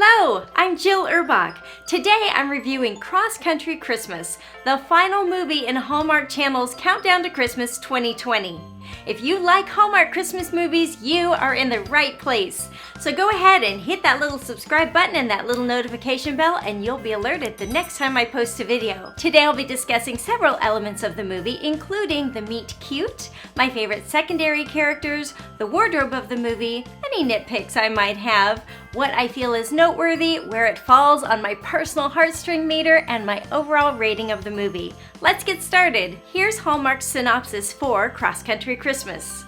Hello, I'm Jill Urbach. Today I'm reviewing Cross Country Christmas, the final movie in Hallmark Channel's Countdown to Christmas 2020. If you like Hallmark Christmas movies, you are in the right place. So go ahead and hit that little subscribe button and that little notification bell and you'll be alerted the next time I post a video. Today I'll be discussing several elements of the movie, including the meet cute, my favorite secondary characters, the wardrobe of the movie, any nitpicks I might have, what I feel is noteworthy, where it falls on my personal Heartstring Meter, and my overall rating of the movie. Let's get started. Here's Hallmark's synopsis for Cross Country Christmas.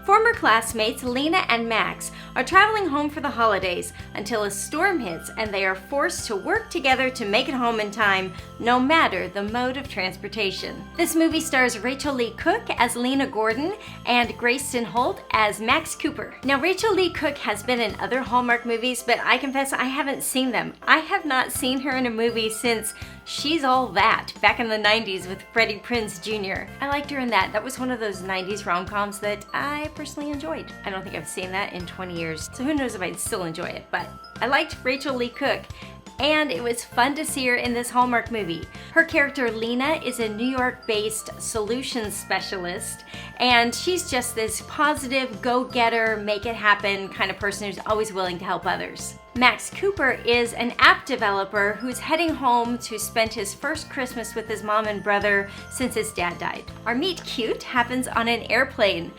Former classmates Lena and Max are traveling home for the holidays until a storm hits and they are forced to work together to make it home in time, no matter the mode of transportation. This movie stars Rachel Lee Cook as Lena Gordon and Grayston Holt as Max Cooper. Now, Rachel Lee Cook has been in other Hallmark movies, but I confess I haven't seen them. I have not seen her in a movie since She's All That, back in the 90s with Freddie Prinze Jr. I liked her in that. That was one of those 90s rom-coms that I personally enjoyed. I don't think I've seen that in 20 years, so who knows if I'd still enjoy it, but I liked Rachel Lee Cook, and it was fun to see her in this Hallmark movie. Her character Lena is a New York-based solutions specialist, and she's just this positive, go-getter, make-it-happen kind of person who's always willing to help others. Max Cooper is an app developer who's heading home to spend his first Christmas with his mom and brother since his dad died. Our meet cute happens on an airplane.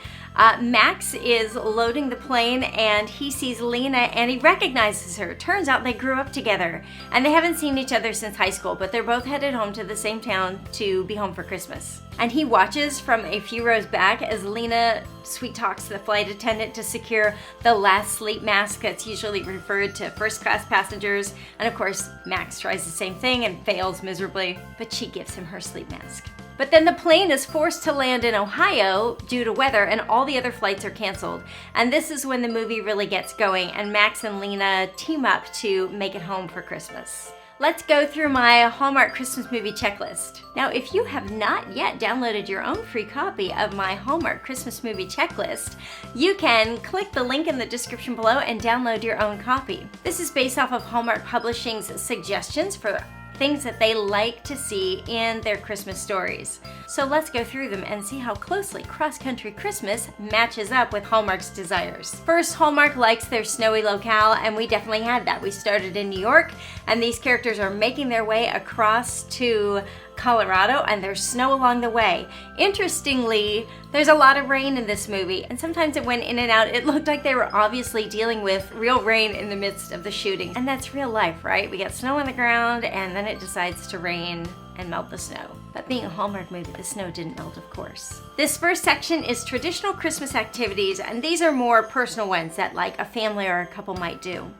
Max is loading the plane and he sees Lena and he recognizes her. Turns out they grew up together and they haven't seen each other since high school, but they're both headed home to the same town to be home for Christmas. And he watches from a few rows back as Lena sweet talks the flight attendant to secure the last sleep mask that's usually referred to first class passengers. And of course, Max tries the same thing and fails miserably, but she gives him her sleep mask. But then the plane is forced to land in Ohio due to weather and all the other flights are canceled. And this is when the movie really gets going and Max and Lena team up to make it home for Christmas. Let's go through my Hallmark Christmas movie checklist. Now, if you have not yet downloaded your own free copy of my Hallmark Christmas movie checklist, you can click the link in the description below and download your own copy. This is based off of Hallmark Publishing's suggestions for things that they like to see in their Christmas stories. So let's go through them and see how closely Cross Country Christmas matches up with Hallmark's desires. First, Hallmark likes their snowy locale, and we definitely had that. We started in New York, and these characters are making their way across to Colorado, and there's snow along the way. Interestingly, there's a lot of rain in this movie, and sometimes it went in and out. It looked like they were obviously dealing with real rain in the midst of the shooting. And that's real life, right? We got snow on the ground, and then it decides to rain and melt the snow. But being a Hallmark movie, the snow didn't melt, of course. This first section is traditional Christmas activities, and these are more personal ones that like a family or a couple might do.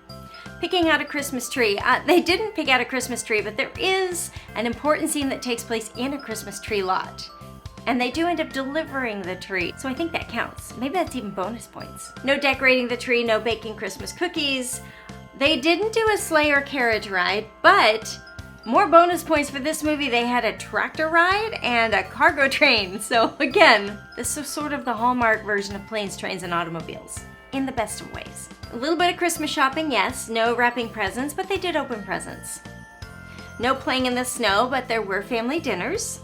Picking out a Christmas tree. They didn't pick out a Christmas tree, but there is an important scene that takes place in a Christmas tree lot. And they do end up delivering the tree, so I think that counts. Maybe that's even bonus points. No decorating the tree, no baking Christmas cookies. They didn't do a sleigh or carriage ride, but more bonus points for this movie. They had a tractor ride and a cargo train. So again, this is sort of the Hallmark version of planes, trains, and automobiles, in the best of ways. A little bit of Christmas shopping, yes. No wrapping presents, but they did open presents. No playing in the snow, but there were family dinners.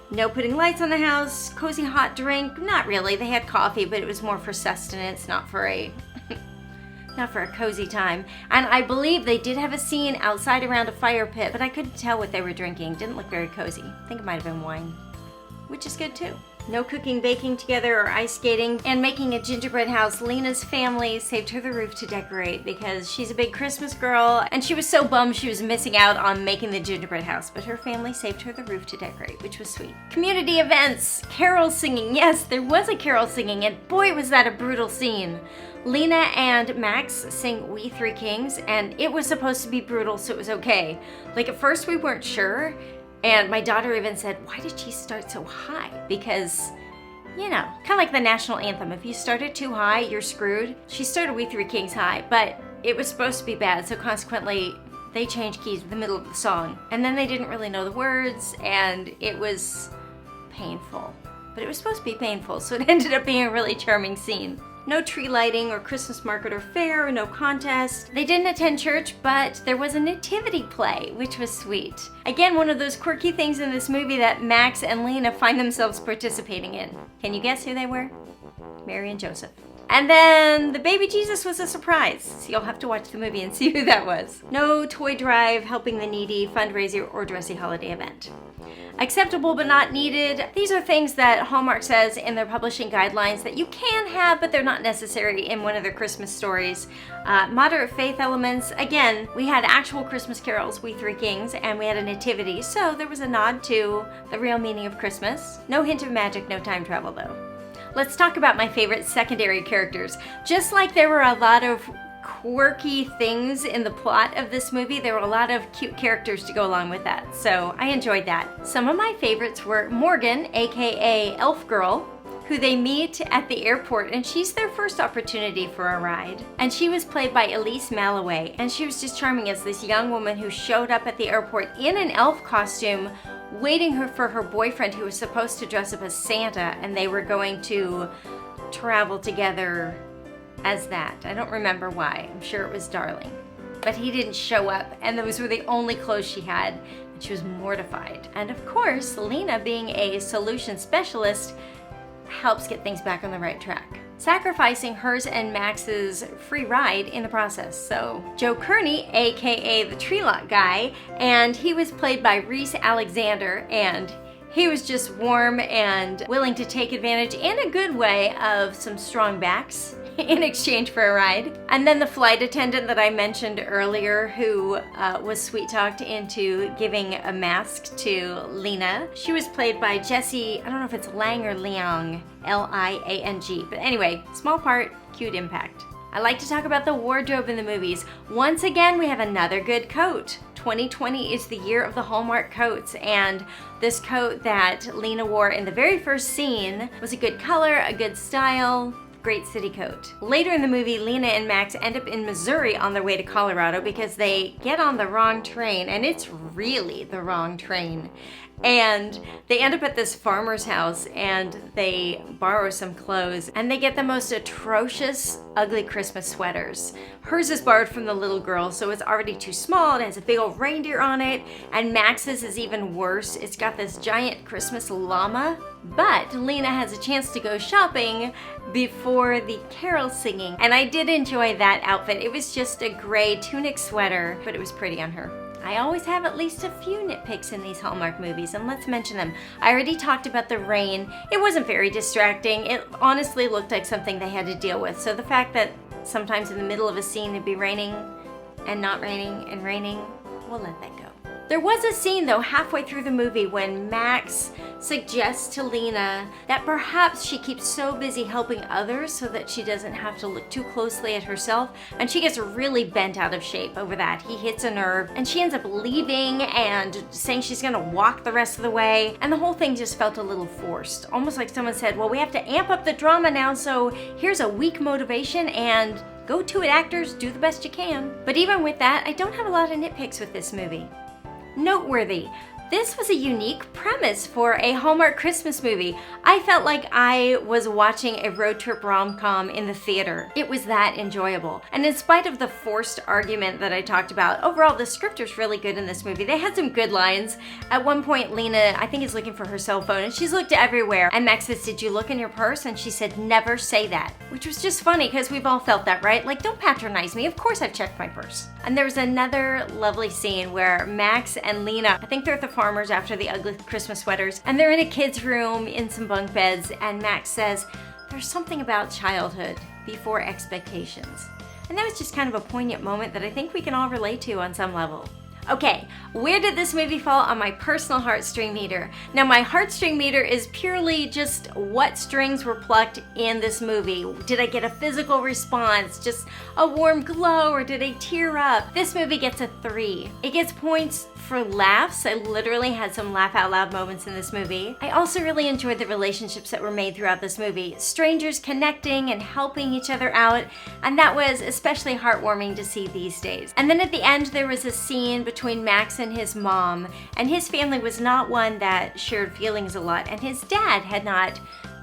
No putting lights on the house. Cozy hot drink, not really. They had coffee, but it was more for sustenance, not for a cozy time. And I believe they did have a scene outside around a fire pit, but I couldn't tell what they were drinking. Didn't look very cozy. I think it might have been wine, which is good too. No cooking, baking together, or ice skating. And making a gingerbread house. Lena's family saved her the roof to decorate because she's a big Christmas girl and she was so bummed she was missing out on making the gingerbread house, but her family saved her the roof to decorate, which was sweet. Community events, carol singing. Yes, there was a carol singing, and boy was that a brutal scene. Lena and Max sing We Three Kings, and it was supposed to be brutal, so it was okay. Like, at first we weren't sure, and my daughter even said, why did she start so high? Because, you know, kind of like the national anthem. If you start it too high, you're screwed. She started We Three Kings high, but it was supposed to be bad, so consequently, they changed keys in the middle of the song. And then they didn't really know the words, and it was painful. But it was supposed to be painful, so it ended up being a really charming scene. No tree lighting or Christmas market or fair, no contest. They didn't attend church, but there was a nativity play, which was sweet. Again, one of those quirky things in this movie that Max and Lena find themselves participating in. Can you guess who they were? Mary and Joseph. And then the baby Jesus was a surprise, so you'll have to watch the movie and see who that was. No toy drive, helping the needy, fundraiser, or dressy holiday event. Acceptable but not needed. These are things that Hallmark says in their publishing guidelines that you can have, but they're not necessary in one of their Christmas stories. Moderate faith elements. Again, we had actual Christmas carols, We Three Kings, and we had a nativity, so there was a nod to the real meaning of Christmas. No hint of magic, no time travel though. Let's talk about my favorite secondary characters. Just like there were a lot of quirky things in the plot of this movie, there were a lot of cute characters to go along with that, so I enjoyed that. Some of my favorites were Morgan, aka Elf Girl, who they meet at the airport, and she's their first opportunity for a ride. And she was played by Elise Malloway, and she was just charming as this young woman who showed up at the airport in an elf costume, waiting for her boyfriend who was supposed to dress up as Santa, and they were going to travel together as that. I don't remember why. I'm sure it was Darling. But he didn't show up, and those were the only clothes she had, and she was mortified. And of course, Lena, being a solution specialist, helps get things back on the right track, sacrificing hers and Max's free ride in the process. So Joe Kearney, aka the tree lot guy, and he was played by Reese Alexander, and he was just warm and willing to take advantage in a good way of some strong backs in exchange for a ride. And then the flight attendant that I mentioned earlier, who was sweet-talked into giving a mask to Lena. She was played by Jessie, I don't know if it's Lang or Liang, L-I-A-N-G. But anyway, small part, cute impact. I like to talk about the wardrobe in the movies. Once again, we have another good coat. 2020 is the year of the Hallmark coats, and this coat that Lena wore in the very first scene was a good color, a good style, great city coat. Later in the movie, Lena and Max end up in Missouri on their way to Colorado because they get on the wrong train, and it's really the wrong train. And they end up at this farmer's house, and they borrow some clothes, and they get the most atrocious, ugly Christmas sweaters. Hers is borrowed from the little girl, so it's already too small. It has a big old reindeer on it, and Max's is even worse. It's got this giant Christmas llama. But Lena has a chance to go shopping before the carol singing, and I did enjoy that outfit. It was just a gray tunic sweater, but it was pretty on her. I always have at least a few nitpicks in these Hallmark movies, and let's mention them. I already talked about the rain. It wasn't very distracting. It honestly looked like something they had to deal with. So the fact that sometimes in the middle of a scene it'd be raining and not raining and raining, we'll let that go. There was a scene though halfway through the movie when Max suggests to Lena that perhaps she keeps so busy helping others so that she doesn't have to look too closely at herself, and she gets really bent out of shape over that. He hits a nerve, and she ends up leaving and saying she's gonna walk the rest of the way, and the whole thing just felt a little forced. Almost like someone said, well, we have to amp up the drama now, so here's a weak motivation, and go to it, actors, do the best you can. But even with that, I don't have a lot of nitpicks with this movie. Noteworthy. This was a unique premise for a Hallmark Christmas movie. I felt like I was watching a road trip rom-com in the theater. It was that enjoyable. And in spite of the forced argument that I talked about, overall the script was really good in this movie. They had some good lines. At one point, Lena, I think, is looking for her cell phone, and she's looked everywhere. And Max says, did you look in your purse? And she said, never say that. Which was just funny, because we've all felt that, right? Like, don't patronize me. Of course I've checked my purse. And there was another lovely scene where Max and Lena, I think they're at the farmers after the ugly Christmas sweaters, and they're in a kid's room in some bunk beds, and Max says, there's something about childhood before expectations. And that was just kind of a poignant moment that I think we can all relate to on some level. Okay, where did this movie fall on my personal heartstring meter? Now, my heartstring meter is purely just what strings were plucked in this movie. Did I get a physical response, just a warm glow, or did I tear up? This movie gets a 3. It gets points for laughs. I literally had some laugh out loud moments in this movie. I also really enjoyed the relationships that were made throughout this movie. Strangers connecting and helping each other out, and that was especially heartwarming to see these days. And then at the end, there was a scene between Max and his mom, and his family was not one that shared feelings a lot, and his dad had not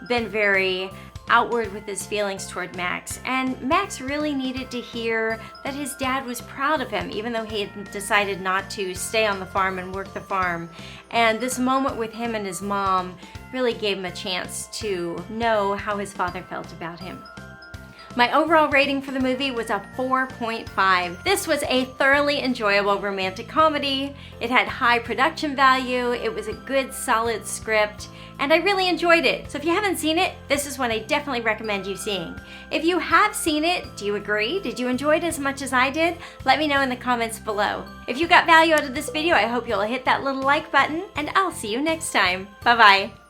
been very outward with his feelings toward Max, and Max really needed to hear that his dad was proud of him, even though he had decided not to stay on the farm and work the farm. And this moment with him and his mom really gave him a chance to know how his father felt about him. My overall rating for the movie was a 4.5. This was a thoroughly enjoyable romantic comedy. It had high production value, it was a good solid script, and I really enjoyed it. So if you haven't seen it, this is one I definitely recommend you seeing. If you have seen it, do you agree? Did you enjoy it as much as I did? Let me know in the comments below. If you got value out of this video, I hope you'll hit that little like button, and I'll see you next time. Bye-bye.